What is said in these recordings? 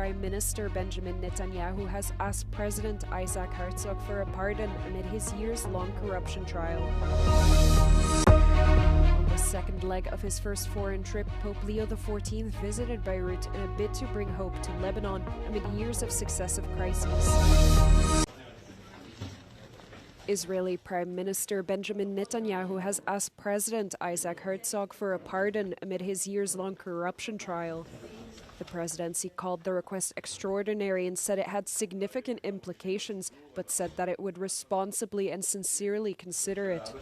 Prime Minister Benjamin Netanyahu has asked President Isaac Herzog for a pardon amid his years-long corruption trial. On the second leg of his first foreign trip, Pope Leo XIV visited Beirut in a bid to bring hope to Lebanon amid years of successive crises. Israeli Prime Minister Benjamin Netanyahu has asked President Isaac Herzog for a pardon amid his years-long corruption trial. The presidency called the request extraordinary and said it had significant implications, but said that it would responsibly and sincerely consider it.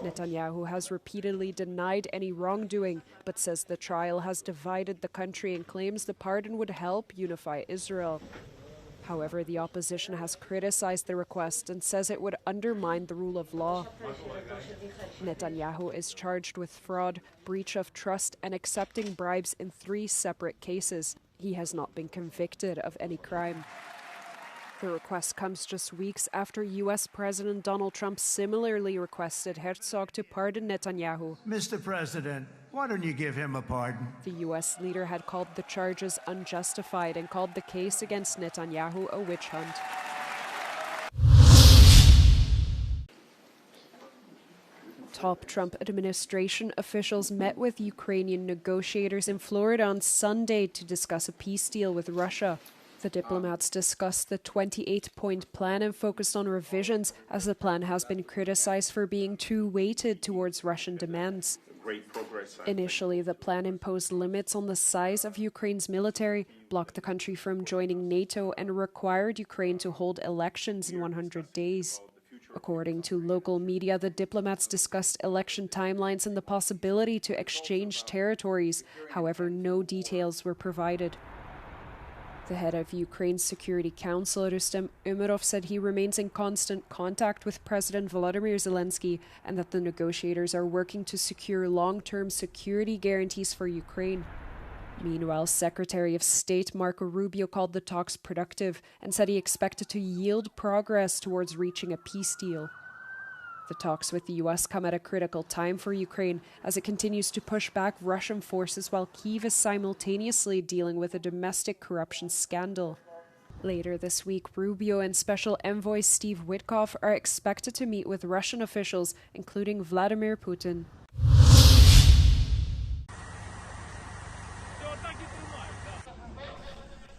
Netanyahu has repeatedly denied any wrongdoing, but says the trial has divided the country and claims the pardon would help unify Israel. However, the opposition has criticized the request and says it would undermine the rule of law. Netanyahu is charged with fraud, breach of trust, and accepting bribes in 3 separate cases. He has not been convicted of any crime. The request comes just weeks after U.S. President Donald Trump similarly requested Herzog to pardon Netanyahu. Mr. President, why don't you give him a pardon? The U.S. leader had called the charges unjustified and called the case against Netanyahu a witch hunt. Top Trump administration officials met with Ukrainian negotiators in Florida on Sunday to discuss a peace deal with Russia. The diplomats discussed the 28-point plan and focused on revisions, as the plan has been criticized for being too weighted towards Russian demands. Initially, the plan imposed limits on the size of Ukraine's military, blocked the country from joining NATO, and required Ukraine to hold elections in 100 days. According to local media, the diplomats discussed election timelines and the possibility to exchange territories. However, no details were provided. The head of Ukraine's Security Council, Rustem Umerov, said he remains in constant contact with President Volodymyr Zelensky and that the negotiators are working to secure long-term security guarantees for Ukraine. Meanwhile, Secretary of State Marco Rubio called the talks productive and said he expected to yield progress towards reaching a peace deal. The talks with the U.S. come at a critical time for Ukraine as it continues to push back Russian forces while Kyiv is simultaneously dealing with a domestic corruption scandal. Later this week, Rubio and Special Envoy Steve Witkoff are expected to meet with Russian officials, including Vladimir Putin.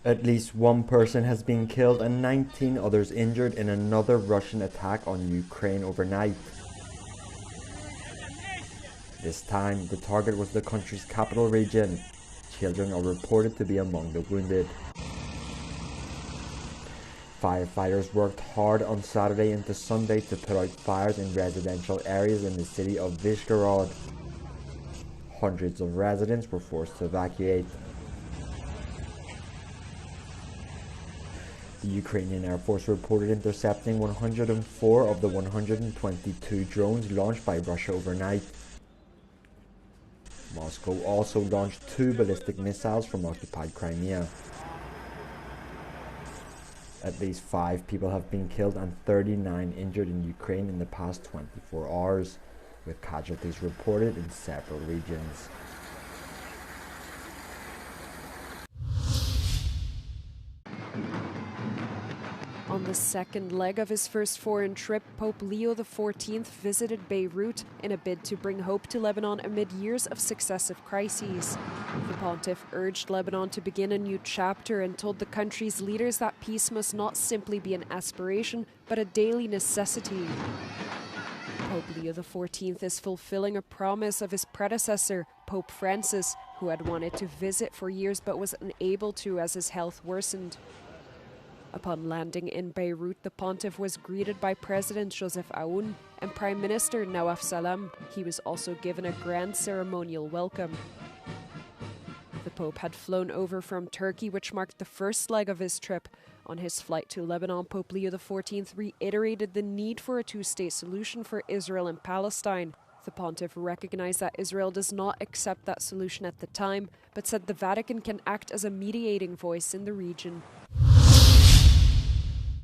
At least 1 person has been killed and 19 others injured in another Russian attack on Ukraine overnight. This time, the target was the country's capital region. Children are reported to be among the wounded. Firefighters worked hard on Saturday into Sunday to put out fires in residential areas in the city of Vyshgorod. Hundreds of residents were forced to evacuate. The Ukrainian Air Force reported intercepting 104 of the 122 drones launched by Russia overnight. Moscow also launched 2 ballistic missiles from occupied Crimea. At least 5 people have been killed and 39 injured in Ukraine in the past 24 hours, with casualties reported in several regions. On the second leg of his first foreign trip, Pope Leo XIV visited Beirut in a bid to bring hope to Lebanon amid years of successive crises. The pontiff urged Lebanon to begin a new chapter and told the country's leaders that peace must not simply be an aspiration, but a daily necessity. Pope Leo XIV is fulfilling a promise of his predecessor, Pope Francis, who had wanted to visit for years but was unable to as his health worsened. Upon landing in Beirut, the pontiff was greeted by President Joseph Aoun and Prime Minister Nawaf Salam. He was also given a grand ceremonial welcome. The Pope had flown over from Turkey, which marked the first leg of his trip. On his flight to Lebanon, Pope Leo XIV reiterated the need for a 2-state solution for Israel and Palestine. The pontiff recognized that Israel does not accept that solution at the time, but said the Vatican can act as a mediating voice in the region.